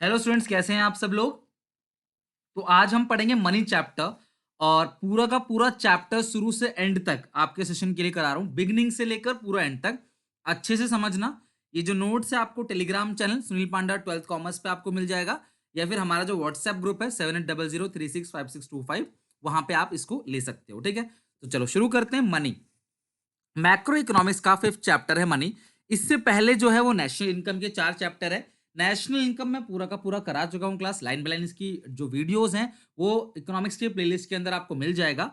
Hello students, कैसे हैं आप सब लोग। तो आज हम पढ़ेंगे मनी चैप्टर और पूरा का पूरा चैप्टर शुरू से एंड तक आपके सेशन के लिए करा रहा हूँ, बिगनिंग से लेकर पूरा एंड तक अच्छे से समझना। ये जो नोट्स है आपको टेलीग्राम चैनल सुनील पांडा 12th कॉमर्स पे आपको मिल जाएगा, या फिर हमारा जो व्हाट्सएप ग्रुप है 7800365625, वहां पे आप इसको ले सकते हो। ठीक है, तो चलो शुरू करते हैं। मनी मैक्रो इकोनॉमिक्स का 5th चैप्टर है मनी। इससे पहले जो है वो नेशनल इनकम के 4 चैप्टर है। नेशनल इनकम में पूरा का पूरा करा चुका हूँ क्लास, लाइन बाय लाइन इसकी जो वीडियोस हैं वो इकोनॉमिक्स के प्लेलिस्ट के अंदर आपको मिल जाएगा।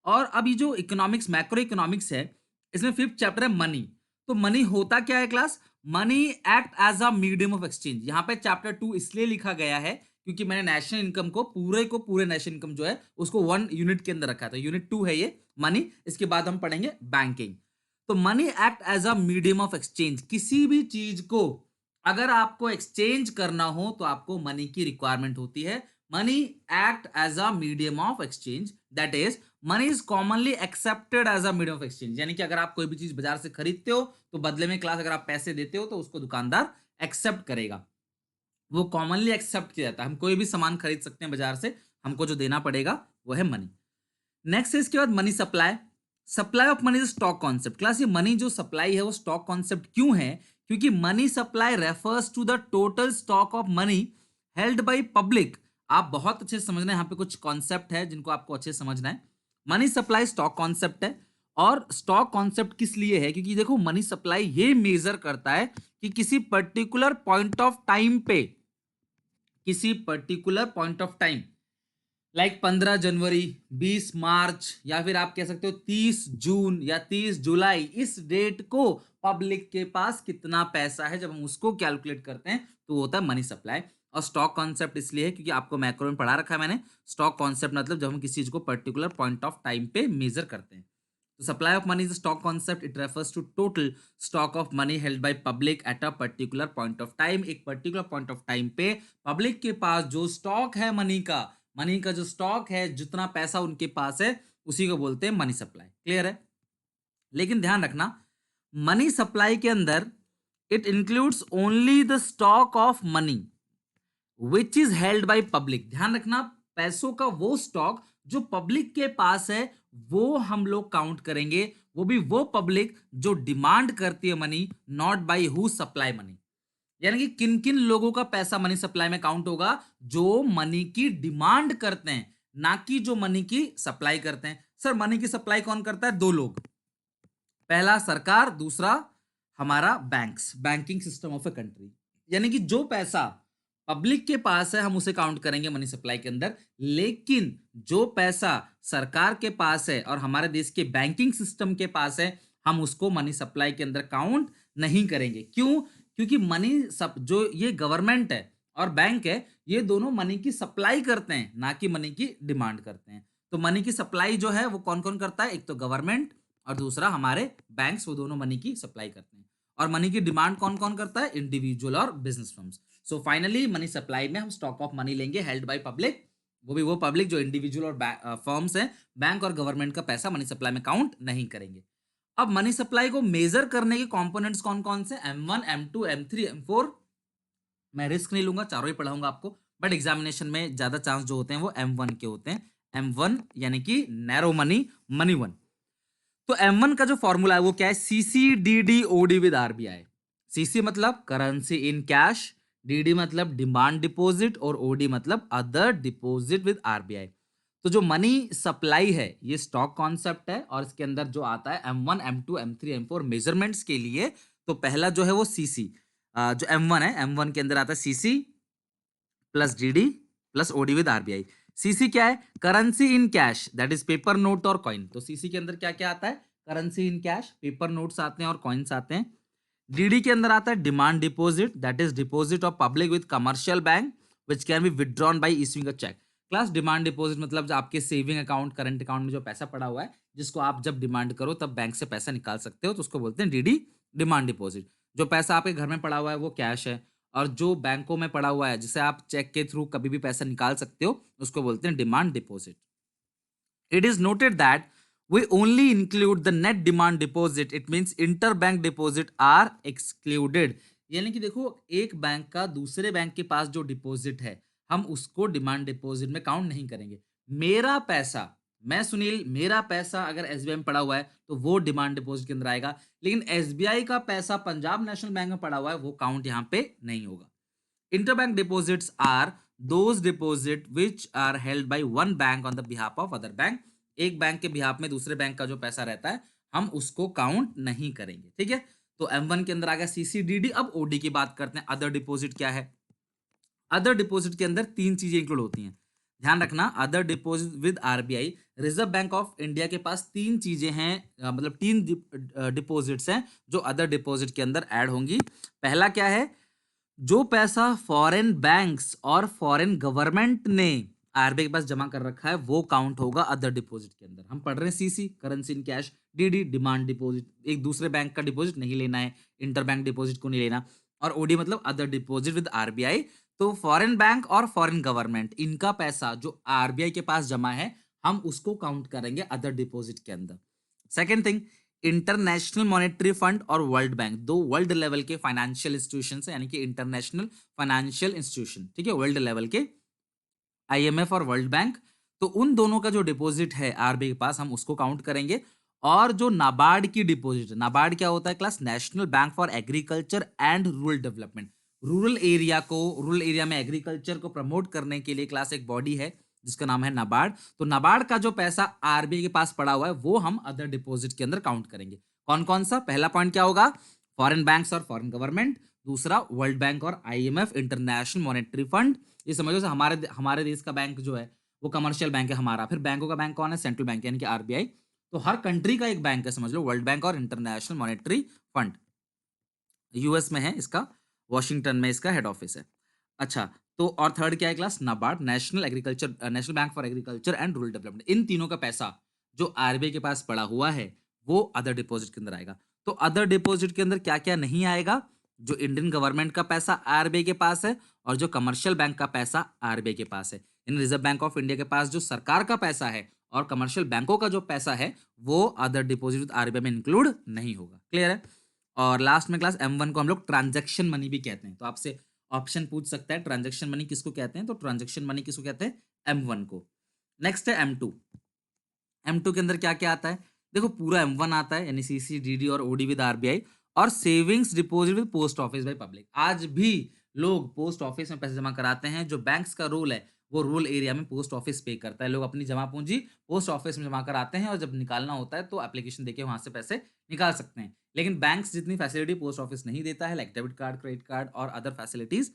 और अभी जो इकोनॉमिक्स मैक्रो इकोनॉमिक्स है, इसमें 5th चैप्टर है मनी। तो मनी होता क्या है class? Money act as a medium of exchange. यहाँ पे चैप्टर 2 इसलिए लिखा गया है क्योंकि मैंने नेशनल इनकम को पूरे नेशनल इनकम जो है उसको 1 यूनिट के अंदर रखा था। यूनिट 2 है ये मनी। इसके बाद हम पढ़ेंगे बैंकिंग। तो money act as a medium of exchange. किसी भी चीज को अगर आपको एक्सचेंज करना हो तो आपको मनी की रिक्वायरमेंट होती है। Money act as a medium of exchange, that is money is commonly accepted as a medium of exchange. यानी कि अगर आप कोई भी चीज बाजार से खरीदते हो तो बदले में क्लास अगर आप पैसे देते हो तो उसको दुकानदार एक्सेप्ट करेगा, वो कॉमनली एक्सेप्ट किया जाता है। हम कोई भी सामान खरीद सकते हैं बाजार से, हमको जो देना पड़ेगा वो है मनी। नेक्स्ट है इसके बाद money supply. Supply of money is stock concept. Class ये मनी जो सप्लाई है वो स्टॉक कॉन्सेप्ट क्यों है? क्योंकि money supply refers to the total stock of money held by public. आप बहुत अच्छे से समझना है, यहाँ पे कुछ कॉन्सेप्ट है जिनको आपको अच्छे से समझना है। मनी सप्लाई स्टॉक कॉन्सेप्ट है। और स्टॉक कॉन्सेप्ट किस लिए है? क्योंकि देखो मनी सप्लाई ये मेजर करता है कि किसी पर्टिकुलर पॉइंट ऑफ टाइम पे, किसी particular point of time like 15 जनवरी, 20 मार्च, या फिर आप कह सकते हो 30 जून या 30 जुलाई, इस डेट को पब्लिक के पास कितना पैसा है, जब हम उसको कैलकुलेट करते हैं तो वो होता है मनी सप्लाई। और स्टॉक कॉन्सेप्ट इसलिए है क्योंकि आपको मैक्रो में पढ़ा रखा है मैंने। स्टॉक कॉन्सेप्ट मतलब जब हम किसी चीज को पर्टिकुलर पॉइंट ऑफ टाइम पे मेजर करते हैं। तो supply of money is stock concept. It refers to total stock of money held by public at a particular point of time. एक पर्टिकुलर पॉइंट ऑफ टाइम पे public के पास जो stock है मनी का जो स्टॉक है, जितना पैसा उनके पास है, उसी को बोलते हैं मनी सप्लाई। क्लियर है? लेकिन ध्यान रखना, मनी सप्लाई के अंदर it includes only the stock of money which is held by public. ध्यान रखना, पैसों का वो स्टॉक जो पब्लिक के पास है वो हम लोग काउंट करेंगे, वो भी वो पब्लिक जो डिमांड करती है money, not by who supply money. यानी कि किन किन लोगों का पैसा मनी सप्लाई में काउंट होगा? जो मनी की डिमांड करते हैं, ना कि जो मनी की सप्लाई करते हैं। सर मनी की सप्लाई कौन करता है? दो लोग, पहला सरकार, दूसरा हमारा banks, banking system of a country. यानी कि जो पैसा पब्लिक के पास है हम उसे काउंट करेंगे मनी सप्लाई के अंदर, लेकिन जो पैसा सरकार के पास है और हमारे देश के बैंकिंग सिस्टम के पास है हम उसको मनी सप्लाई के अंदर काउंट नहीं करेंगे। क्यों? क्योंकि मनी सब जो ये गवर्नमेंट है और बैंक है, ये दोनों मनी की सप्लाई करते हैं, ना कि मनी की डिमांड करते हैं। तो मनी की सप्लाई जो है वो कौन कौन करता है? एक तो गवर्नमेंट और दूसरा हमारे बैंक्स, वो दोनों मनी की सप्लाई करते हैं। और मनी की डिमांड कौन कौन करता है? इंडिविजुअल और business firms. So finally money supply में हम स्टॉक ऑफ मनी लेंगे हेल्ड बाय पब्लिक, वो भी वो पब्लिक जो इंडिविजुअल और फर्म्स हैं। बैंक और गवर्नमेंट का पैसा मनी सप्लाई में काउंट नहीं करेंगे। अब मनी सप्लाई को मेजर करने के कंपोनेंट्स कौन कौन से? M1, M2, M3, M4। मैं रिस्क नहीं लूंगा, चारों ही पढ़ाऊंगा आपको, बट एग्जामिनेशन में ज्यादा चांस जो होते हैं वो M1 के होते हैं। M1 यानी कि नैरो मनी, मनी वन। तो M1 का जो फॉर्मूला है वो क्या है? CCDDOD with RBI। सीसी मतलब करेंसी इन कैश, डीडी मतलब डिमांड डिपॉजिट, और ओडी मतलब अदर डिपॉजिट विद RBI। तो जो मनी सप्लाई है ये स्टॉक कॉन्सेप्ट है, और इसके अंदर जो आता है M1, M2, M3, M4 measurements के लिए, तो पहला जो है वो सीसी, जो M1 है, M1 के अंदर आता है CC plus DD plus OD with RBI। CC क्या है? Currency in cash, that is paper note और कॉइन। तो सीसी के अंदर क्या क्या आता है? Currency in cash, paper notes आते हैं और कॉइन्स आते हैं। डीडी के अंदर आता है demand deposit, that is deposit of public with commercial bank which can be withdrawn by issuing a cheque. Class demand deposit मतलब जो आपके सेविंग अकाउंट, करंट अकाउंट में जो पैसा पड़ा हुआ है, जिसको आप जब डिमांड करो तब बैंक से पैसा निकाल सकते हो, तो उसको बोलते हैं डीडी, डिमांड डिपॉजिट। जो पैसा आपके घर में पड़ा हुआ है वो कैश है, और जो बैंकों में पड़ा हुआ है जिसे आप चेक के थ्रू कभी भी पैसा निकाल सकते हो, उसको बोलते हैं demand deposit. It is noted that we only include the net demand deposit. It means interbank deposit are excluded. यानी कि देखो एक बैंक का दूसरे बैंक के पास जो डिपॉजिट है, हम उसको डिमांड डिपॉजिट में काउंट नहीं करेंगे। मेरा पैसा, मैं सुनील, मेरा पैसा अगर एसबीआई में पड़ा हुआ है तो वो डिमांड डिपॉजिट के अंदर आएगा, लेकिन एसबीआई का पैसा पंजाब नेशनल बैंक में पड़ा हुआ है वो काउंट यहाँ पे नहीं होगा। Interbank deposits are those deposit which are held by one bank on the behalf of other bank। एक बैंक के बिहाफ में दूसरे बैंक का जो पैसा रहता है हम उसको काउंट नहीं करेंगे, ठीक है। तो M1 के अंदर आ गया CCDD। अब OD की बात करते हैं। अदर डिपॉजिट क्या है? अदर डिपॉजिट के अंदर तीन चीजें इंक्लूड होती हैं, ध्यान रखना। Other deposit with RBI, reserve bank of India के पास तीन चीजें हैं, मतलब तीन डिपॉजिट्स हैं जो अदर डिपॉजिट के अंदर ऐड होंगी। पहला क्या है? जो पैसा फॉरेन बैंक्स और फॉरेन गवर्नमेंट ने आरबीआई के पास जमा कर रखा है वो काउंट होगा अदर डिपॉजिट के अंदर। हम पढ़ रहे हैं CC, currency in cash, DD demand deposit, एक दूसरे बैंक का डिपॉजिट नहीं लेना है, इंटर बैंक डिपॉजिट को नहीं लेना, और ओडी मतलब अदर डिपॉजिट विद आरबीआई। तो फॉरेन बैंक और फॉरेन गवर्नमेंट इनका पैसा जो आरबीआई के पास जमा है हम उसको काउंट करेंगे अदर डिपॉजिट के अंदर। Second thing, international monetary fund और वर्ल्ड बैंक, दो वर्ल्ड लेवल के फाइनेंशियल इंस्टीट्यूशन है, यानी कि इंटरनेशनल फाइनेंशियल इंस्टीट्यूशन, ठीक है, वर्ल्ड लेवल के, आईएमएफ और वर्ल्ड बैंक। तो उन दोनों का जो डिपॉजिट है आरबीआई के पास हम उसको काउंट करेंगे। और जो नाबार्ड की डिपॉजिट है, नाबार्ड क्या होता है class? National bank for agriculture and rural development. Rural area में एग्रीकल्चर को प्रमोट करने के लिए क्लास एक बॉडी है जिसका नाम है नाबार्ड। तो नाबार्ड का जो पैसा आरबीआई के पास पड़ा हुआ है वो हम अदर डिपॉजिट के अंदर काउंट करेंगे। कौन कौन सा? पहला पॉइंट क्या होगा? फॉरेन बैंक्स और फॉरेन गवर्नमेंट। दूसरा वर्ल्ड बैंक और आईएमएफ, इंटरनेशनल मॉनेटरी फंड। ये समझो से हमारे हमारे देश का बैंक जो है वो कमर्शियल बैंक है हमारा। फिर बैंकों का बैंक कौन है? सेंट्रल बैंक यानी कि आरबीआई। तो हर कंट्री का एक बैंक है, समझ लो, वर्ल्ड बैंक और इंटरनेशनल मॉनेटरी फंड। यूएस में है इसका, वॉशिंगटन में इसका हेड ऑफिस है। अच्छा, तो और थर्ड क्या है class? NABARD, national bank for agriculture and rural development. इन तीनों का पैसा जो आरबीआई के पास पड़ा हुआ है वो अदर डिपॉजिट के अंदर आएगा। तो अदर डिपॉजिट के अंदर क्या क्या नहीं आएगा? जो इंडियन गवर्नमेंट का पैसा आरबीआई के पास है और जो कमर्शियल बैंक का पैसा आरबीआई के पास है। इन रिजर्व बैंक ऑफ इंडिया के पास जो सरकार का पैसा है और कमर्शियल बैंकों का जो पैसा है वो अदर डिपॉजिट आरबीआई में इंक्लूड नहीं होगा। क्लियर है? और लास्ट में क्लास M1 को हम लोग ट्रांजैक्शन मनी भी कहते हैं। तो आपसे ऑप्शन पूछ सकता है ट्रांजैक्शन मनी किसको कहते हैं? तो ट्रांजैक्शन मनी किसको कहते हैं? M1 को। नेक्स्ट है M2। M2 के अंदर क्या क्या आता है? देखो पूरा M1 आता है, यानी सीसी, डीडी और ओडी विद आरबीआई, और savings deposit with post office by public. आज भी लोग पोस्ट ऑफिस में पैसे जमा कराते हैं। जो बैंक्स का रूल है वो रूरल एरिया में पोस्ट ऑफिस पे करता है। लोग अपनी जमा पूंजी पोस्ट ऑफिस में जमा कराते हैं और जब निकालना होता है तो एप्लीकेशन देके वहां से पैसे निकाल सकते हैं। लेकिन बैंक्स जितनी फैसिलिटी पोस्ट ऑफिस नहीं देता है, like debit card, credit card और अदर फैसिलिटीज,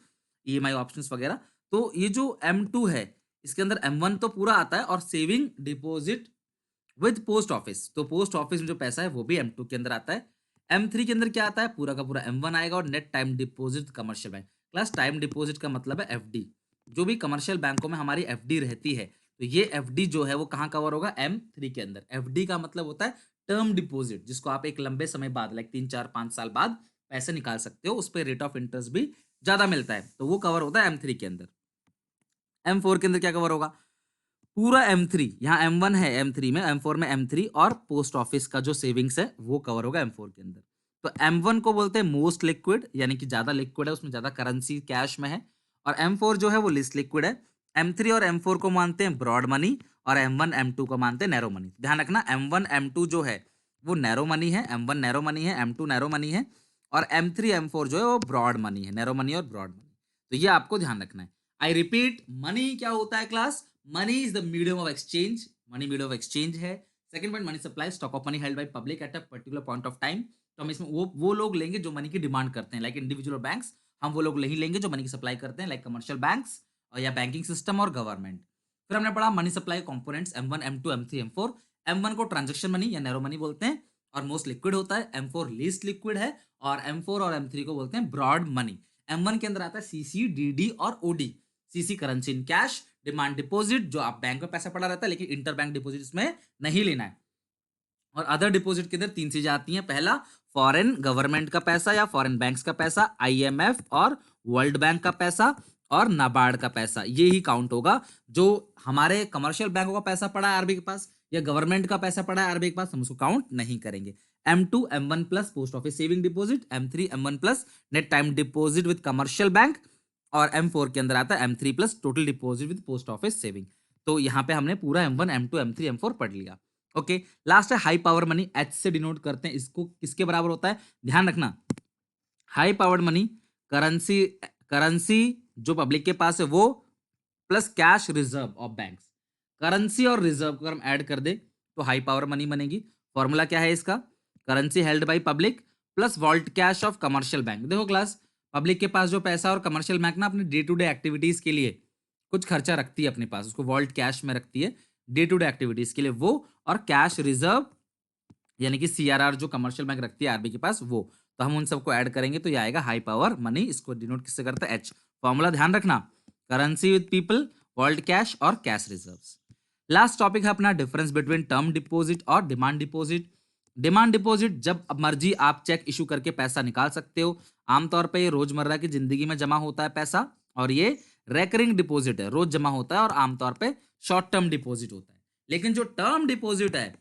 ईएमआई ऑप्शंस वगैरह। तो ये जो M2 है इसके अंदर M1 तो पूरा आता है और saving deposit with post office, तो पोस्ट ऑफिस में जो पैसा है वो भी M2 के अंदर आता है। M3 के अंदर क्या आता है? पूरा का पूरा M1 आएगा और net time deposit commercial bank. Class time deposit का मतलब है एफडी। जो भी कमर्शियल बैंकों में हमारी एफडी रहती है तो ये एफडी जो है वो कहाँ कवर होगा? M3 के अंदर। एफडी का मतलब होता है टर्म डिपॉजिट, जिसको आप एक लंबे समय बाद, लाइक 3 4 5 साल बाद पैसे निकाल सकते हो, उस पर रेट ऑफ इंटरेस्ट भी ज्यादा मिलता है, तो वो कवर होता है M3 के अंदर। M4 के अंदर क्या कवर होगा? पूरा M3, यहाँ M1 है M3 में, M4 में M3 और पोस्ट ऑफिस का जो सेविंग्स है वो कवर होगा M4 के अंदर। तो M1 को बोलते हैं मोस्ट लिक्विड, यानी कि ज्यादा लिक्विड है, उसमें ज्यादा करेंसी कैश में है। और M4 जो है वो लिस्ट लिक्विड है। M3 और M4 को मानते हैं ब्रॉड मनी और M1 M2 को मानते हैं नैरो मनी। ध्यान रखना, M1 M2 जो है वो नैरो मनी है, M1 नैरो मनी है, M2 नैरो मनी है, और M3 M4 जो है वो ब्रॉड मनी है, नैरो मनी और ब्रॉड मनी। तो ये आपको ध्यान रखना है। आई रिपीट, मनी क्या होता है class? Money is the medium of exchange. Money medium of exchange है। Second point, money supply, stock of money held by public at a particular point of time. तो हम इसमें वो लोग लेंगे जो मनी की डिमांड करते हैं, लाइक इंडिविजुअल बैंक्स। हम वो लोग नहीं लेंगे जो मनी की सप्लाई करते हैं, लाइक कमर्शियल बैंक्स और या बैंकिंग सिस्टम और गवर्नमेंट। फिर हमने पढ़ा money supply components M1 M2 M3 M4। M1 को ट्रांजेक्शन मनी या नैरो मनी बोलते हैं और मोस्ट लिक्विड होता है। M4 लीस्ट लिक्विड है और M4 और M3 को बोलते हैं ब्रॉड मनी। M1 के अंदर आता है CC, DD और OD। CC currency in cash, demand deposit जो आप बैंक में पैसा पड़ा रहता है लेकिन इंटर बैंक डिपॉजिट इसमें नहीं लेना है। और अदर डिपॉजिट के अंदर तीन चीजें आती हैं। पहला, फॉरेन गवर्नमेंट का पैसा या फॉरेन बैंक्स का पैसा, आईएमएफ और वर्ल्ड बैंक का पैसा और नाबार्ड का पैसा, ये ही काउंट होगा। जो हमारे कमर्शियल बैंकों का पैसा पड़ा है आरबीआई के पास या गवर्नमेंट का पैसा पड़ा है आरबीआई के पास हम उसको काउंट नहीं करेंगे। M2 M1 plus post office saving deposit, M3 M1 plus net time deposit with commercial bank, और M4 के अंदर आता है M3 plus total deposit with post office saving. तो यहाँ पे हमने पूरा M1 M2 M3 M4 पढ़ लिया। ओके, लास्ट है हाई पावर मनी, H से डिनोट करते हैं इसको, किसके बराबर होता है ध्यान रखना, high powered money currency, currency जो पब्लिक के पास है वो, plus cash reserve of banks. Currency और रिजर्व को अगर हम ऐड कर दे तो हाई पावर मनी बनेगी। फॉर्मूला क्या है इसका, currency held by public plus vault cash of commercial bank. देखो क्लास, पब्लिक के पास जो पैसा और कमर्शियल बैंक ना अपने डे टू डे एक्टिविटीज के लिए कुछ खर्चा रखती है अपने पास, उसको वॉल्ट कैश में रखती है डे टू डे एक्टिविटीज के लिए वो, और कैश रिजर्व यानी कि सीआरआर जो कमर्शियल बैंक रखती है आरबी के पास वो। तो हम उन सबको ऐड करेंगे तो ये आएगा हाई पावर मनी, इसको डिनोट किससे करता है एच। फॉर्मूला ध्यान रखना, currency with people, world cash और कैश रिजर्व्स। लास्ट टॉपिक है अपना डिफरेंस बिटवीन टर्म डिपॉजिट और डिमांड डिपॉजिट। डिमांड डिपॉजिट जब अब मर्जी आप चेक इशू करके पैसा निकाल सकते हो, आमतौर पे ये रोजमर्रा की जिंदगी में जमा होता है पैसा, और ये रेकरिंग डिपॉजिट है, रोज जमा होता है और आमतौर पे शॉर्ट टर्म डिपॉजिट होता है। लेकिन जो टर्म डिपॉजिट है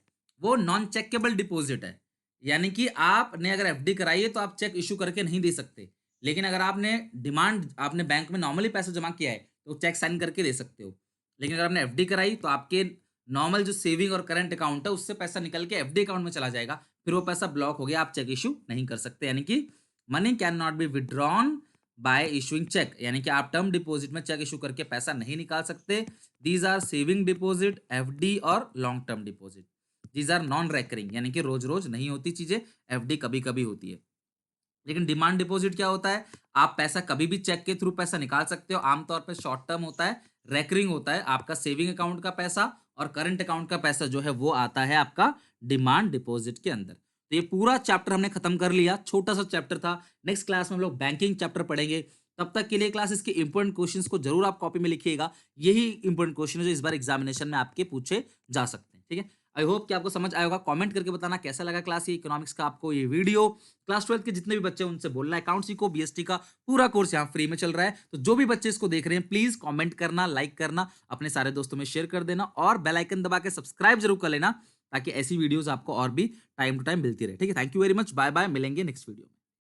वो नॉन चेकेबल डिपॉजिट है, यानी कि आपने अगर एफडी कराई है तो आप चेक इशू करके नहीं दे सकते, लेकिन अगर आपने डिमांड, आपने बैंक में नॉर्मली पैसा जमा किया है तो चेक साइन करके दे सकते हो। लेकिन अगर आपने एफडी कराई तो आपके नॉर्मल जो सेविंग और करंट अकाउंट है उससे पैसा निकल के एफडी अकाउंट में चला जाएगा, फिर वो पैसा ब्लॉक हो गया, आप चेक इशू नहीं कर सकते, यानी कि money can not be withdrawn by issuing cheque, यानी कि आप टर्म डिपॉजिट में चेक इशू करके पैसा नहीं निकाल सकते। These are saving deposit, FD और long term deposit. These are non recurring, यानी कि रोज रोज नहीं होती चीजें, एफडी कभी कभी होती है। लेकिन डिमांड डिपॉजिट क्या होता है, आप पैसा कभी भी चेक के थ्रू पैसा निकाल सकते हो, आमतौर पे शॉर्ट टर्म होता है, रेकरिंग होता है, आपका सेविंग अकाउंट का पैसा और करंट अकाउंट का पैसा जो है वो आता है आपका डिमांड डिपॉजिट के अंदर। तो ये पूरा चैप्टर हमने खत्म कर लिया, छोटा सा चैप्टर था। नेक्स्ट क्लास में हम लोग बैंकिंग चैप्टर पढ़ेंगे, तब तक के लिए क्लास इसके इंपॉर्टेंट क्वेश्चंस को जरूर आप कॉपी में लिखिएगा, यही इंपॉर्टेंट क्वेश्चन है जो इस बार एग्जामिनेशन में आपके पूछे जा सकते हैं, ठीक है। आई होप कि आपको समझ आया होगा, कमेंट करके बताना कैसा लगा क्लास ये इकोनॉमिक्स का आपको ये वीडियो। क्लास 12 के जितने भी बच्चे हैं उनसे बोलना अकाउंट्स को बीएसटी का पूरा कोर्स यहाँ फ्री में चल रहा है, तो जो भी बच्चे इसको देख रहे हैं प्लीज कमेंट करना, लाइक करना, अपने सारे दोस्तों में शेयर कर देना और बेल आइकन दबा के सब्सक्राइब जरूर कर लेना, ताकि ऐसी वीडियोस आपको और भी टाइम टू टाइम मिलती रहे, ठीक है। Thank you very much, bye bye, मिलेंगे नेक्स्ट वीडियो में।